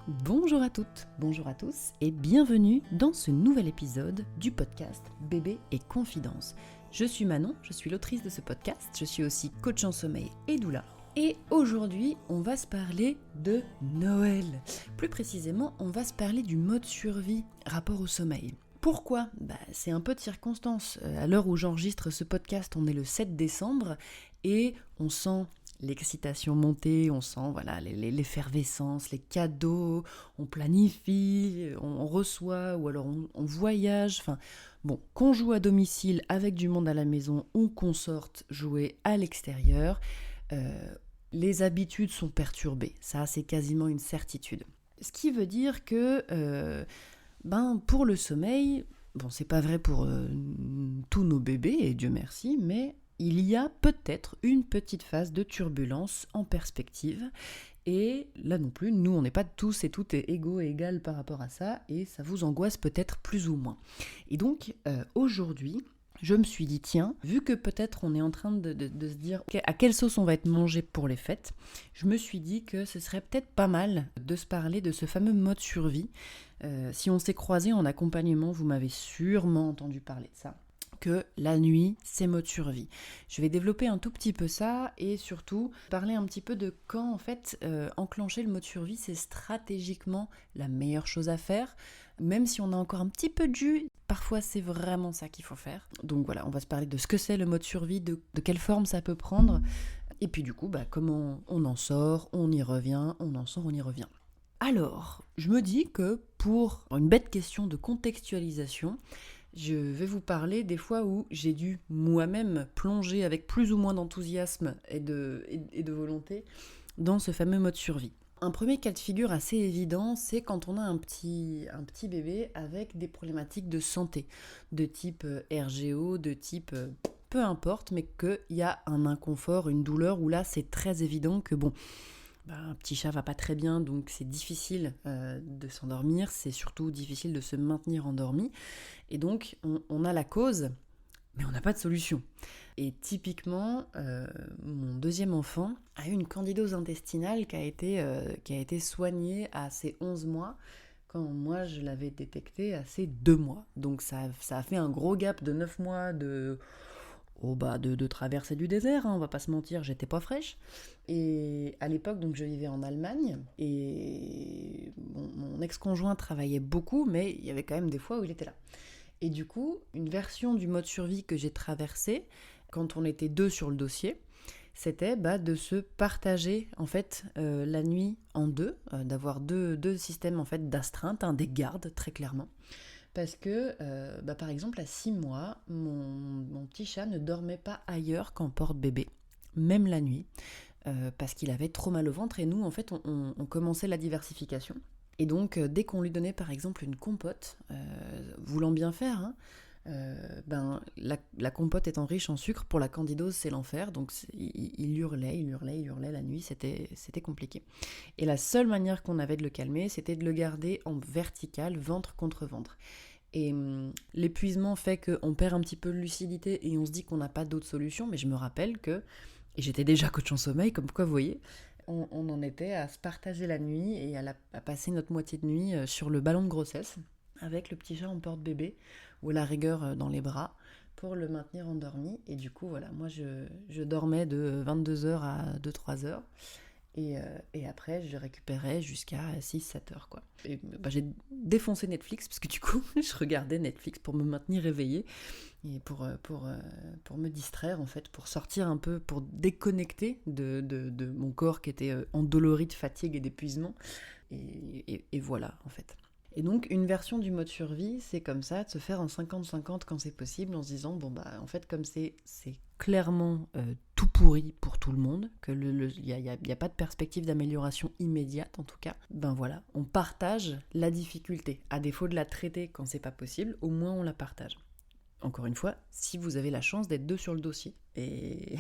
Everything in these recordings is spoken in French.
Bonjour à toutes, bonjour à tous et bienvenue dans ce nouvel épisode du podcast Bébé et Confidence. Je suis Manon, je suis l'autrice de ce podcast, je suis aussi coach en sommeil et doula. Et aujourd'hui, on va se parler de Noël. Plus précisément, on va se parler du mode survie rapport au sommeil. Pourquoi ? C'est un peu de circonstance. À l'heure où j'enregistre ce podcast, on est le 7 décembre et on sent l'excitation monter, on sent l'effervescence, les cadeaux, on planifie, on reçoit ou alors on voyage. Qu'on joue à domicile avec du monde à la maison ou qu'on sorte jouer à l'extérieur, les habitudes sont perturbées. Ça, c'est quasiment une certitude. Ce qui veut dire que pour le sommeil, c'est pas vrai pour tous nos bébés, et Dieu merci, mais il y a peut-être une petite phase de turbulence en perspective. Et là non plus, nous on n'est pas tous et toutes égaux et égales par rapport à ça, et ça vous angoisse peut-être plus ou moins. Et donc aujourd'hui, je me suis dit, tiens, vu que peut-être on est en train de se dire à quelle sauce on va être mangé pour les fêtes, je me suis dit que ce serait peut-être pas mal de se parler de ce fameux mode survie. Si on s'est croisés en accompagnement, vous m'avez sûrement entendu parler de ça, que la nuit, c'est mode survie. Je vais développer un tout petit peu ça et surtout parler un petit peu de quand en fait enclencher le mode survie, c'est stratégiquement la meilleure chose à faire. Même si on a encore un petit peu de jus, parfois c'est vraiment ça qu'il faut faire. Donc voilà, on va se parler de ce que c'est le mode survie, de quelle forme ça peut prendre. Et puis du coup, comment on en sort, on y revient, on en sort, on y revient. Alors, je me dis que pour une bête question de contextualisation, je vais vous parler des fois où j'ai dû moi-même plonger avec plus ou moins d'enthousiasme et de volonté dans ce fameux mode survie. Un premier cas de figure assez évident, c'est quand on a un petit bébé avec des problématiques de santé, de type RGO, de type peu importe, mais qu'il y a un inconfort, une douleur, où là c'est très évident que un petit chat va pas très bien, donc c'est difficile de s'endormir, c'est surtout difficile de se maintenir endormi. Et donc, on a la cause, mais on n'a pas de solution. Et typiquement, mon deuxième enfant a eu une candidose intestinale qui a été soignée à ses 11 mois, quand moi je l'avais détectée à ses 2 mois. Donc ça a fait un gros gap de 9 mois de traversée du désert, on va pas se mentir, j'étais pas fraîche. Et à l'époque, donc je vivais en Allemagne, et mon ex-conjoint travaillait beaucoup, mais il y avait quand même des fois où il était là. Et du coup, une version du mode survie que j'ai traversée, quand on était deux sur le dossier, c'était de se partager en fait la nuit en deux, d'avoir deux systèmes en fait d'astreinte, des gardes très clairement. Parce que, par exemple, à 6 mois, mon petit chat ne dormait pas ailleurs qu'en porte-bébé, même la nuit, parce qu'il avait trop mal au ventre. Et nous, en fait, on commençait la diversification. Et donc, dès qu'on lui donnait, par exemple, une compote, voulant bien faire, la compote étant riche en sucre, pour la candidose, c'est l'enfer. Donc, il hurlait la nuit, c'était compliqué. Et la seule manière qu'on avait de le calmer, c'était de le garder en vertical, ventre contre ventre. Et l'épuisement fait qu'on perd un petit peu de lucidité et on se dit qu'on n'a pas d'autre solution. Mais je me rappelle que, et j'étais déjà coach en sommeil, comme quoi vous voyez, on en était à se partager la nuit et à passer notre moitié de nuit sur le ballon de grossesse avec le petit chat en porte-bébé ou la rigueur dans les bras pour le maintenir endormi. Et du coup, voilà, moi je dormais de 22h à 2-3h. Et après, je récupérais jusqu'à 6-7 heures, quoi. Et j'ai défoncé Netflix, parce que du coup, je regardais Netflix pour me maintenir éveillée, et pour me distraire, en fait, pour sortir un peu, pour déconnecter de mon corps qui était endolori de fatigue et d'épuisement. Et voilà, en fait. Et donc, une version du mode survie, c'est comme ça, de se faire en 50-50 quand c'est possible, en se disant, en fait, comme c'est clairement tout pourri pour tout le monde, qu'il n'y a pas de perspective d'amélioration immédiate, en tout cas, voilà, on partage la difficulté. À défaut de la traiter quand c'est pas possible, au moins on la partage. Encore une fois, si vous avez la chance d'être deux sur le dossier. Et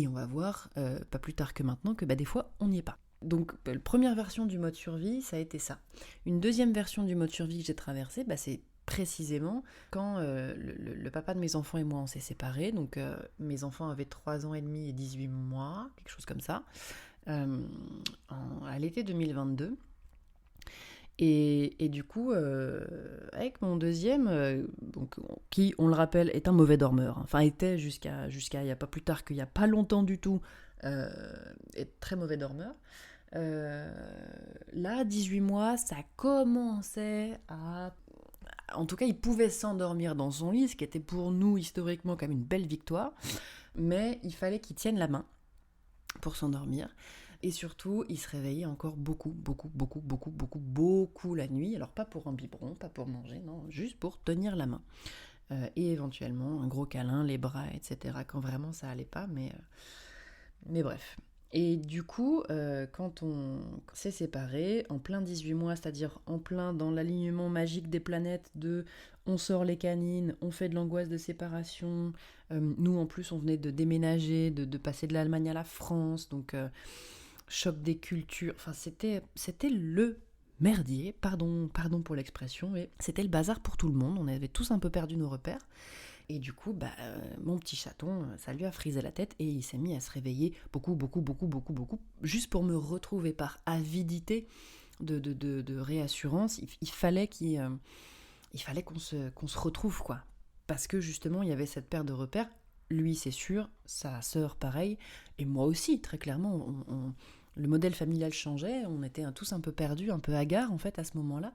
on va voir, pas plus tard que maintenant, que des fois, on n'y est pas. Donc, la première version du mode survie, ça a été ça. Une deuxième version du mode survie que j'ai traversée, c'est précisément quand le papa de mes enfants et moi, on s'est séparés. Donc, mes enfants avaient 3 ans et demi et 18 mois, quelque chose comme ça, à l'été 2022. Et du coup, avec mon deuxième, donc, qui, on le rappelle, est un mauvais dormeur, hein. Enfin était jusqu'à il n'y a pas plus tard qu'il n'y a pas longtemps du tout, est très mauvais dormeur. Euh, Là, 18 mois, ça commençait à... En tout cas, il pouvait s'endormir dans son lit, ce qui était pour nous historiquement comme une belle victoire, mais il fallait qu'il tienne la main pour s'endormir. Et surtout, il se réveillait encore beaucoup la nuit. Alors pas pour un biberon, pas pour manger, non, juste pour tenir la main. Et éventuellement un gros câlin, les bras, etc. quand vraiment ça allait pas, mais bref. Et du coup, quand on s'est séparés, en plein 18 mois, c'est-à-dire en plein dans l'alignement magique des planètes de on sort les canines, on fait de l'angoisse de séparation, nous en plus on venait de déménager, de passer de l'Allemagne à la France, donc choc des cultures, enfin c'était le merdier, pardon pour l'expression, mais c'était le bazar pour tout le monde, on avait tous un peu perdu nos repères. Et du coup, mon petit chaton, ça lui a frisé la tête et il s'est mis à se réveiller beaucoup, juste pour me retrouver par avidité de réassurance. Il fallait qu'on se retrouve, quoi. Parce que justement, il y avait cette perte de repères. Lui, c'est sûr, sa sœur, pareil, et moi aussi, très clairement. Le modèle familial changeait, on était tous un peu perdus, un peu hagards, en fait, à ce moment-là.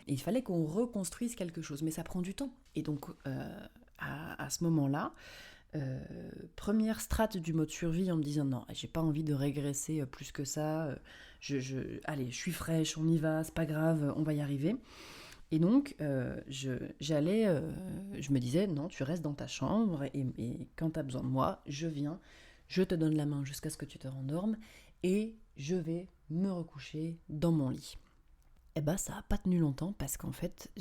Et il fallait qu'on reconstruise quelque chose, mais ça prend du temps. Et donc, à ce moment-là, première strate du mode survie en me disant non, j'ai pas envie de régresser plus que ça, allez, je suis fraîche, on y va, c'est pas grave, on va y arriver. Et donc, je me disais non, tu restes dans ta chambre et quand tu as besoin de moi, je viens, je te donne la main jusqu'à ce que tu te rendormes et je vais me recoucher dans mon lit. Eh ben, ça n'a pas tenu longtemps parce qu'en fait,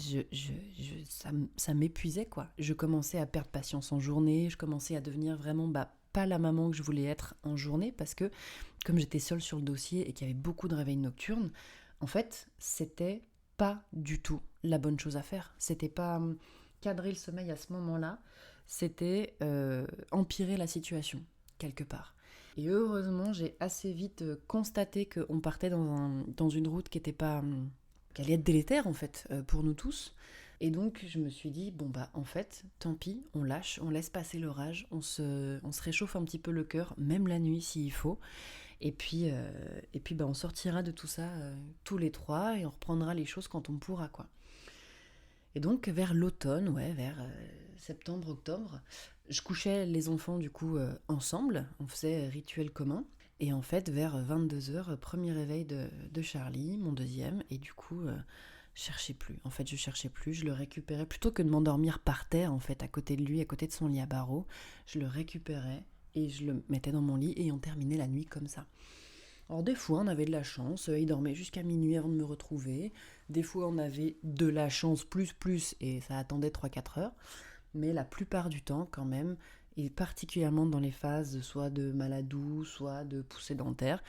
ça m'épuisait, quoi. Je commençais à perdre patience en journée, je commençais à devenir vraiment pas la maman que je voulais être en journée parce que, comme j'étais seule sur le dossier et qu'il y avait beaucoup de réveils nocturnes, en fait, c'était pas du tout la bonne chose à faire. C'était pas cadrer le sommeil à ce moment-là, c'était empirer la situation, quelque part. Et heureusement, j'ai assez vite constaté qu'on partait dans une route qui était pas... qui allait être délétère en fait pour nous tous. Et donc je me suis dit, en fait, tant pis, on lâche, on laisse passer l'orage, on se réchauffe un petit peu le cœur, même la nuit s'il faut. Et puis on sortira de tout ça tous les trois et on reprendra les choses quand on pourra, quoi. Et donc vers l'automne, vers septembre, octobre, je couchais les enfants du coup ensemble, on faisait rituel commun. Et en fait, vers 22h, premier réveil de Charlie, mon deuxième, et du coup, je cherchais plus. En fait, je cherchais plus, je le récupérais. Plutôt que de m'endormir par terre, en fait, à côté de lui, à côté de son lit à barreaux, je le récupérais et je le mettais dans mon lit et on terminait la nuit comme ça. Alors des fois, on avait de la chance, il dormait jusqu'à minuit avant de me retrouver. Des fois, on avait de la chance plus, et ça attendait 3-4 heures. Mais la plupart du temps, quand même, et particulièrement dans les phases soit de maladou, soit de poussée dentaire,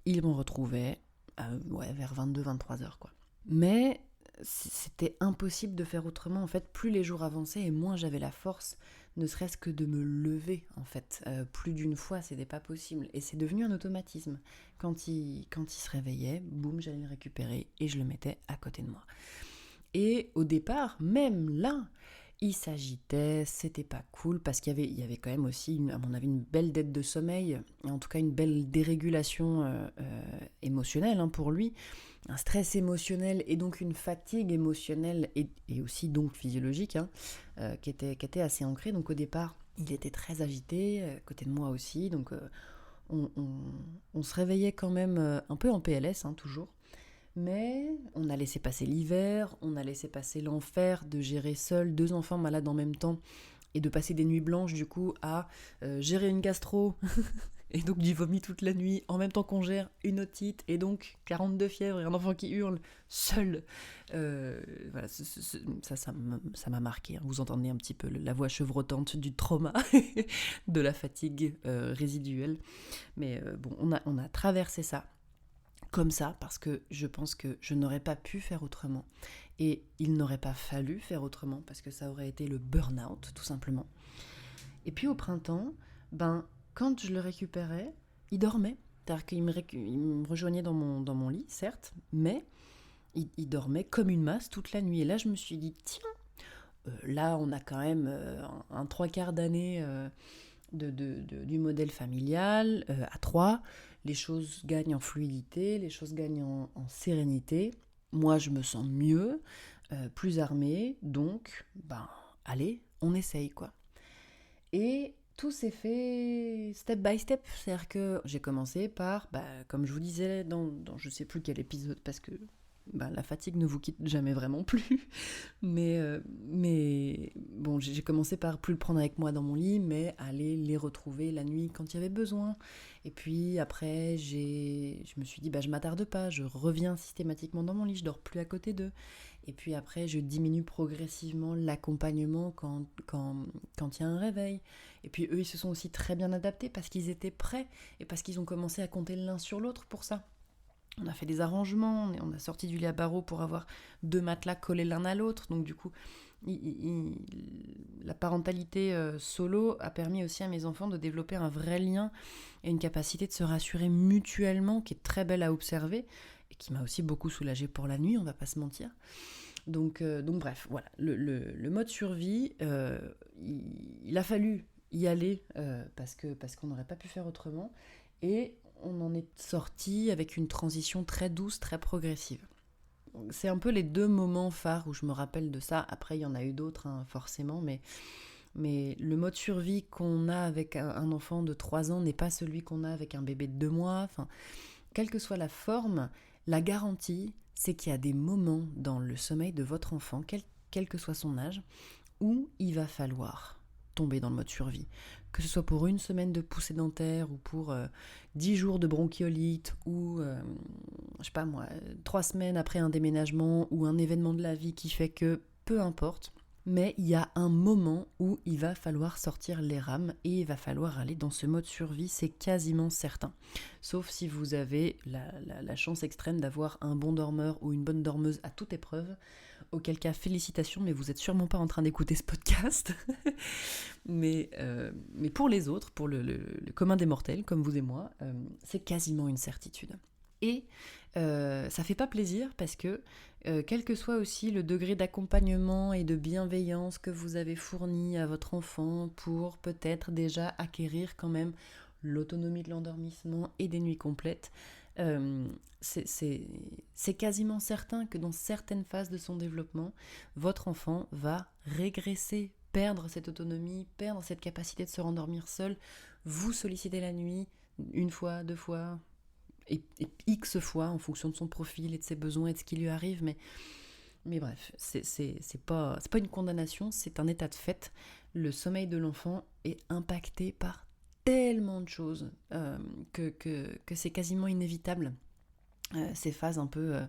ils m'en retrouvaient vers 22-23 heures, quoi. Mais c'était impossible de faire autrement. En fait, plus les jours avançaient et moins j'avais la force, ne serait-ce que de me lever, en fait. Plus d'une fois, c'était pas possible. Et c'est devenu un automatisme. Quand il se réveillait, boum, j'allais le récupérer et je le mettais à côté de moi. Et au départ, même là, il s'agitait, c'était pas cool, parce qu'il y avait quand même aussi, à mon avis, une belle dette de sommeil, et en tout cas une belle dérégulation émotionnelle pour lui, un stress émotionnel et donc une fatigue émotionnelle et aussi donc physiologique qui était assez ancrée. Donc au départ, il était très agité, à côté de moi aussi, donc on se réveillait quand même un peu en PLS, toujours. Mais on a laissé passer l'hiver, on a laissé passer l'enfer de gérer seul 2 enfants malades en même temps et de passer des nuits blanches du coup à gérer une gastro et donc du vomi toute la nuit en même temps qu'on gère une otite et donc 42 fièvres et un enfant qui hurle seul. Voilà, ça m'a marqué. Vous entendez un petit peu la voix chevrotante du trauma, de la fatigue résiduelle. Mais on a traversé ça comme ça, parce que je pense que je n'aurais pas pu faire autrement. Et il n'aurait pas fallu faire autrement, parce que ça aurait été le burn-out, tout simplement. Et puis au printemps, quand je le récupérais, il dormait. C'est-à-dire qu'il me rejoignait dans mon lit, certes, mais il dormait comme une masse toute la nuit. Et là, je me suis dit, tiens, là, on a quand même un 3/4 d'année du modèle familial à 3. Les choses gagnent en fluidité, les choses gagnent en sérénité. Moi, je me sens mieux, plus armée, donc, allez, on essaye, quoi. Et tout s'est fait step by step, c'est-à-dire que j'ai commencé par, comme je vous disais dans je sais plus quel épisode, parce que la fatigue ne vous quitte jamais vraiment plus, mais bon, j'ai commencé par plus le prendre avec moi dans mon lit, mais aller les retrouver la nuit quand il y avait besoin. Et puis après, je me suis dit, je m'attarde pas, je reviens systématiquement dans mon lit, je dors plus à côté d'eux. Et puis après, je diminue progressivement l'accompagnement quand il y a un réveil. Et puis eux, ils se sont aussi très bien adaptés parce qu'ils étaient prêts et parce qu'ils ont commencé à compter l'un sur l'autre pour ça. On a fait des arrangements, on a sorti du lit à barreaux pour avoir 2 matelas collés l'un à l'autre. Donc du coup, la parentalité solo a permis aussi à mes enfants de développer un vrai lien et une capacité de se rassurer mutuellement qui est très belle à observer et qui m'a aussi beaucoup soulagée pour la nuit, on va pas se mentir. Donc bref, voilà, le mode survie, il a fallu y aller parce qu'on n'aurait pas pu faire autrement. Et on en est sorti avec une transition très douce, très progressive. C'est un peu les 2 moments phares où je me rappelle de ça. Après, il y en a eu d'autres, forcément, mais le mode survie qu'on a avec un enfant de 3 ans n'est pas celui qu'on a avec un bébé de 2 mois. Enfin, quelle que soit la forme, la garantie, c'est qu'il y a des moments dans le sommeil de votre enfant, quel que soit son âge, où il va falloir tomber dans le mode survie. Que ce soit pour 1 semaine de poussée dentaire ou pour 10 jours de bronchiolite ou, 3 semaines après un déménagement ou un événement de la vie qui fait que, peu importe, mais il y a un moment où il va falloir sortir les rames et il va falloir aller dans ce mode survie, c'est quasiment certain. Sauf si vous avez la chance extrême d'avoir un bon dormeur ou une bonne dormeuse à toute épreuve, auquel cas félicitations, mais vous n'êtes sûrement pas en train d'écouter ce podcast. mais pour les autres, pour le commun des mortels, comme vous et moi, c'est quasiment une certitude. Et ça fait pas plaisir parce que quel que soit aussi le degré d'accompagnement et de bienveillance que vous avez fourni à votre enfant pour peut-être déjà acquérir quand même l'autonomie de l'endormissement et des nuits complètes, c'est quasiment certain que dans certaines phases de son développement, votre enfant va régresser, perdre cette autonomie, perdre cette capacité de se rendormir seul, vous solliciter la nuit 1 fois, 2 fois, et X fois en fonction de son profil et de ses besoins et de ce qui lui arrive, mais bref, c'est pas une condamnation, c'est un état de fait. Le sommeil de l'enfant est impacté par tellement de choses que c'est quasiment inévitable. Ces phases un peu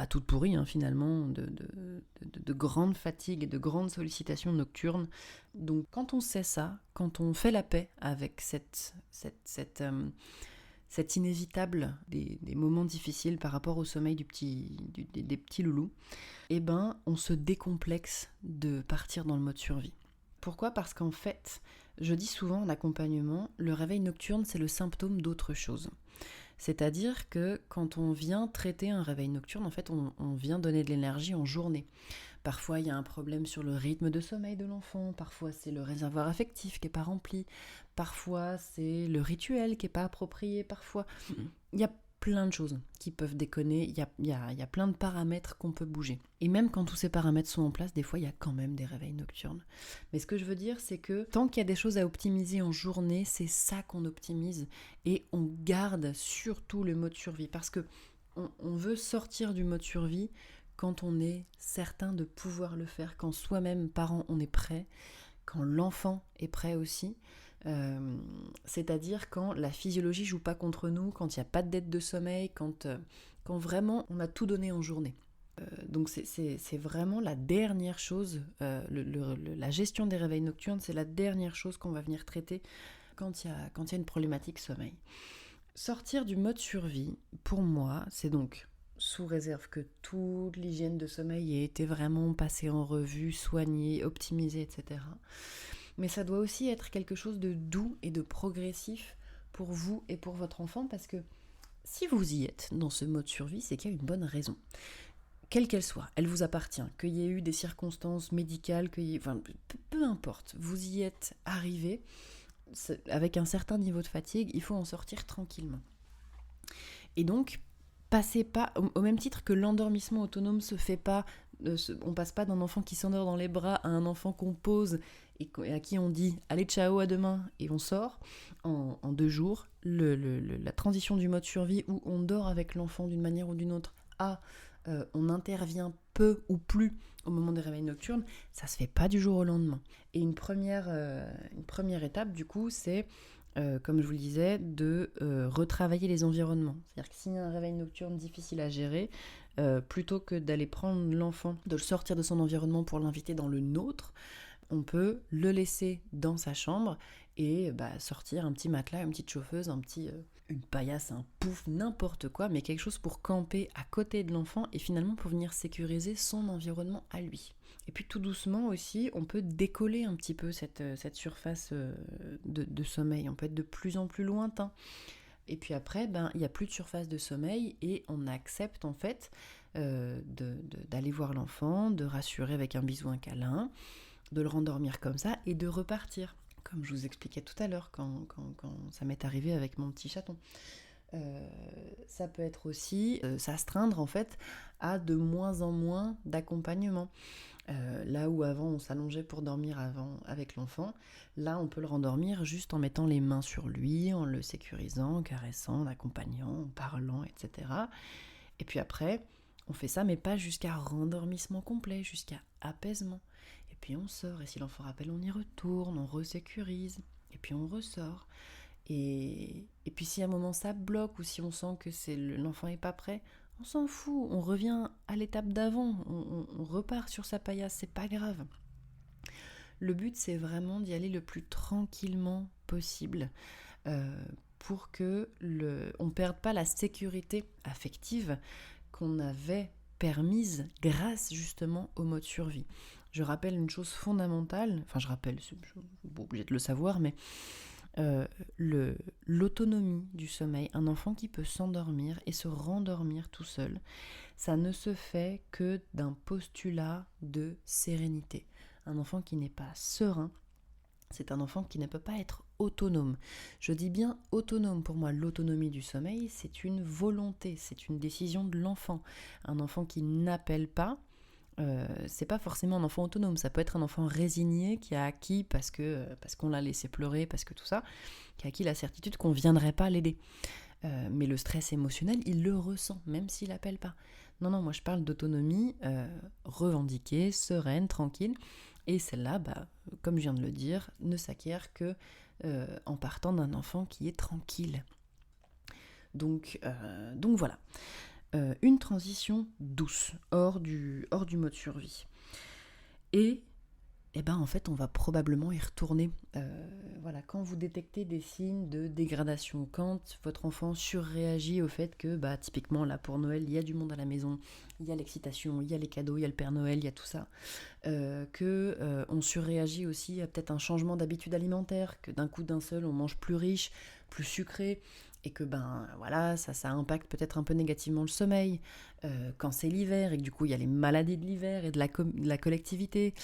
toutes pourries finalement, de grande fatigue et de grandes sollicitations nocturnes. Donc quand on sait ça, quand on fait la paix avec cet inévitable des moments difficiles par rapport au sommeil des petits loulous, on se décomplexe de partir dans le mode survie. Pourquoi ? Parce qu'en fait, je dis souvent en accompagnement, le réveil nocturne, c'est le symptôme d'autre chose. C'est-à-dire que quand on vient traiter un réveil nocturne, en fait, on vient donner de l'énergie en journée. Parfois, il y a un problème sur le rythme de sommeil de l'enfant, parfois c'est le réservoir affectif qui n'est pas rempli, parfois c'est le rituel qui n'est pas approprié, parfois il y a plein de choses qui peuvent déconner, il y a plein de paramètres qu'on peut bouger. Et même quand tous ces paramètres sont en place, des fois il y a quand même des réveils nocturnes. Mais ce que je veux dire, c'est que tant qu'il y a des choses à optimiser en journée, c'est ça qu'on optimise et on garde surtout le mode survie parce que on veut sortir du mode survie quand on est certain de pouvoir le faire, quand soi-même, parent, on est prêt, quand l'enfant est prêt aussi, c'est-à-dire quand la physiologie joue pas contre nous, quand il n'y a pas de dette de sommeil, quand vraiment on a tout donné en journée. Donc c'est vraiment la dernière chose, la gestion des réveils nocturnes, c'est la dernière chose qu'on va venir traiter quand il y a une problématique sommeil. Sortir du mode survie, pour moi, c'est donc sous réserve que toute l'hygiène de sommeil ait été vraiment passée en revue, soignée, optimisée, etc. Mais ça doit aussi être quelque chose de doux et de progressif pour vous et pour votre enfant, parce que si vous y êtes dans ce mode survie, c'est qu'il y a une bonne raison. quelle qu'elle soit, elle vous appartient, qu'il y ait eu des circonstances médicales, peu importe, vous y êtes arrivé, avec un certain niveau de fatigue, il faut en sortir tranquillement. Et donc, passez pas, au même titre que l'endormissement autonome se fait pas, on passe pas d'un enfant qui s'endort dans les bras à un enfant qu'on pose et à qui on dit « allez ciao, à demain » et on sort en 2 jours. La transition du mode survie où on dort avec l'enfant d'une manière ou d'une autre à on intervient peu ou plus au moment des réveils nocturnes, ça se fait pas du jour au lendemain. Et une première étape, du coup, c'est, comme je vous le disais, de retravailler les environnements. C'est-à-dire que s'il y a un réveil nocturne difficile à gérer, plutôt que d'aller prendre l'enfant, de le sortir de son environnement pour l'inviter dans le nôtre, on peut le laisser dans sa chambre et sortir un petit matelas, une petite chauffeuse, une paillasse, un pouf, n'importe quoi, mais quelque chose pour camper à côté de l'enfant et finalement pour venir sécuriser son environnement à lui. Et puis tout doucement aussi, on peut décoller un petit peu cette surface de sommeil, on peut être de plus en plus lointain. Et puis après, il n'y a plus de surface de sommeil et on accepte en fait d'aller voir l'enfant, de rassurer avec un bisou, un câlin, de le rendormir comme ça et de repartir. Comme je vous expliquais tout à l'heure quand ça m'est arrivé avec mon petit chaton. Ça peut être aussi s'astreindre en fait à de moins en moins d'accompagnement. Là où avant on s'allongeait pour dormir avec l'enfant, là on peut le rendormir juste en mettant les mains sur lui, en le sécurisant, en caressant, en accompagnant, en parlant, etc. Et puis après, on fait ça mais pas jusqu'à rendormissement complet, jusqu'à apaisement. Et puis on sort, et si l'enfant rappelle, on y retourne, on resécurise, et puis on ressort. Et puis si à un moment ça bloque, ou si on sent que l'enfant n'est pas prêt, on s'en fout, on revient à l'étape d'avant, on repart sur sa paillasse, c'est pas grave. Le but, c'est vraiment d'y aller le plus tranquillement possible pour que on ne perde pas la sécurité affective qu'on avait permise grâce justement au mode survie. Je rappelle une chose fondamentale, je suis pas obligée de le savoir, mais l'autonomie du sommeil, un enfant qui peut s'endormir et se rendormir tout seul, ça ne se fait que d'un postulat de sérénité. Un enfant qui n'est pas serein, c'est un enfant qui ne peut pas être autonome. Je dis bien autonome. Pour moi, l'autonomie du sommeil, c'est une volonté, c'est une décision de l'enfant. Un enfant qui n'appelle pas, c'est pas forcément un enfant autonome, ça peut être un enfant résigné qui a acquis parce qu'on l'a laissé pleurer, parce que tout ça, qui a acquis la certitude qu'on viendrait pas l'aider. Mais le stress émotionnel, il le ressent, même s'il appelle pas. Non, moi je parle d'autonomie revendiquée, sereine, tranquille, et celle-là, comme je viens de le dire, ne s'acquiert que en partant d'un enfant qui est tranquille. Donc voilà. Une transition douce, hors du mode survie. Et en fait, on va probablement y retourner. Quand vous détectez des signes de dégradation, quand votre enfant surréagit au fait que, typiquement, là, pour Noël, il y a du monde à la maison, il y a l'excitation, il y a les cadeaux, il y a le Père Noël, il y a tout ça, on surréagit aussi à peut-être un changement d'habitude alimentaire, que d'un coup, d'un seul, on mange plus riche, plus sucré, et que ça impacte peut-être un peu négativement le sommeil, quand c'est l'hiver, et que du coup, il y a les maladies de l'hiver et de la collectivité,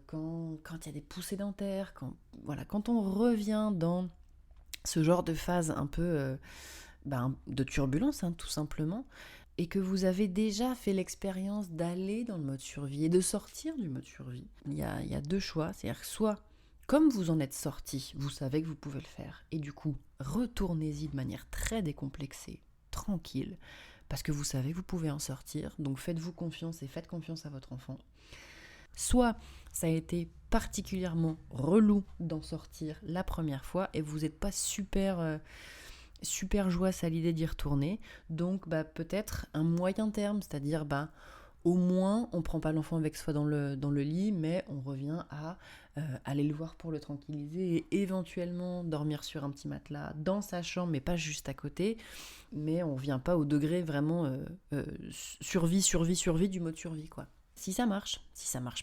quand il y a des poussées dentaires, quand on revient dans ce genre de phase un peu de turbulence, tout simplement, et que vous avez déjà fait l'expérience d'aller dans le mode survie et de sortir du mode survie, il y a 2 choix, c'est-à-dire que soit, comme vous en êtes sorti, vous savez que vous pouvez le faire, et du coup, retournez-y de manière très décomplexée, tranquille, parce que vous savez que vous pouvez en sortir, donc faites-vous confiance et faites confiance à votre enfant. Soit ça a été particulièrement relou d'en sortir la première fois et vous n'êtes pas super joyeuse à l'idée d'y retourner, donc peut-être un moyen terme, c'est-à-dire au moins on prend pas l'enfant avec soi dans le lit, mais on revient à aller le voir pour le tranquilliser et éventuellement dormir sur un petit matelas dans sa chambre, mais pas juste à côté, mais on vient pas au degré vraiment survie du mode survie, quoi. Si ça marche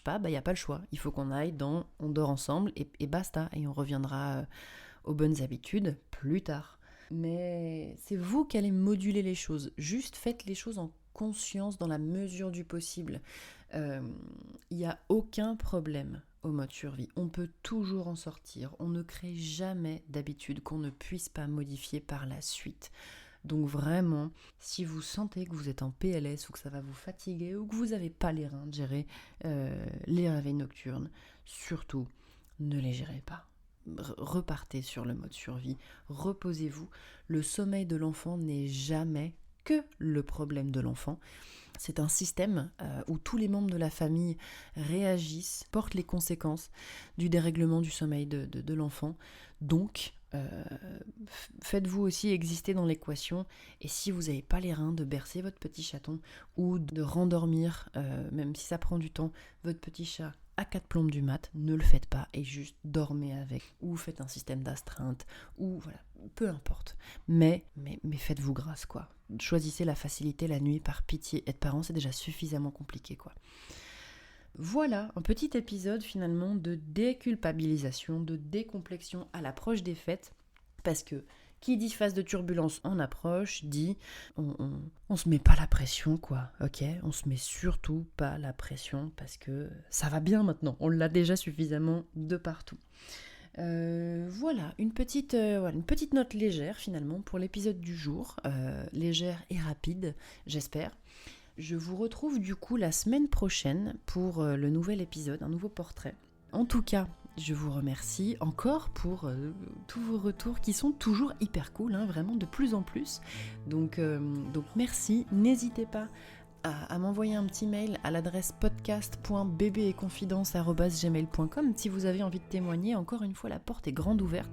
pas, y a pas le choix. Il faut qu'on aille on dort ensemble et basta. Et on reviendra aux bonnes habitudes plus tard. Mais c'est vous qui allez moduler les choses. Juste faites les choses en conscience dans la mesure du possible. Il n'y a aucun problème au mode survie. On peut toujours en sortir. On ne crée jamais d'habitude qu'on ne puisse pas modifier par la suite. Donc vraiment, si vous sentez que vous êtes en PLS ou que ça va vous fatiguer ou que vous n'avez pas les reins de gérer les réveils nocturnes, surtout, ne les gérez pas. Repartez sur le mode survie, reposez-vous. Le sommeil de l'enfant n'est jamais que le problème de l'enfant. C'est un système où tous les membres de la famille réagissent, portent les conséquences du dérèglement du sommeil de l'enfant. Donc, faites-vous aussi exister dans l'équation. Et si vous n'avez pas les reins de bercer votre petit chaton ou de rendormir, même si ça prend du temps, votre petit chat à 4 plombes du mat, ne le faites pas et juste dormez avec. Ou faites un système d'astreinte, ou voilà, peu importe. Mais faites-vous grâce, quoi. Choisissez la facilité la nuit par pitié. Être parent, c'est déjà suffisamment compliqué, quoi. Voilà, un petit épisode finalement de déculpabilisation, de décomplexion à l'approche des fêtes, parce que qui dit phase de turbulence en approche, dit on se met pas la pression, quoi, ok ? On se met surtout pas la pression, parce que ça va bien maintenant, on l'a déjà suffisamment de partout. Voilà, une petite note légère finalement pour l'épisode du jour, légère et rapide, j'espère. Je vous retrouve du coup la semaine prochaine pour le nouvel épisode, un nouveau portrait. En tout cas, je vous remercie encore pour tous vos retours qui sont toujours hyper cool, hein, vraiment de plus en plus. Donc merci, n'hésitez pas à m'envoyer un petit mail à l'adresse podcast.bebeetconfidence@gmail.com si vous avez envie de témoigner. Encore une fois, la porte est grande ouverte,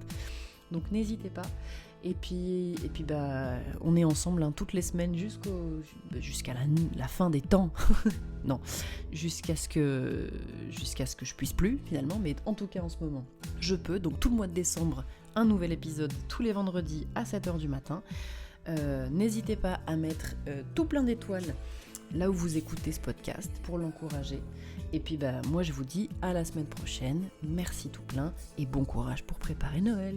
donc n'hésitez pas. Et puis on est ensemble hein, toutes les semaines jusqu'à la fin des temps. Non, jusqu'à ce que je puisse plus finalement, mais en tout cas en ce moment, je peux. Donc tout le mois de décembre, un nouvel épisode tous les vendredis à 7h du matin. N'hésitez pas à mettre tout plein d'étoiles là où vous écoutez ce podcast pour l'encourager. Et puis moi je vous dis à la semaine prochaine. Merci tout plein et bon courage pour préparer Noël.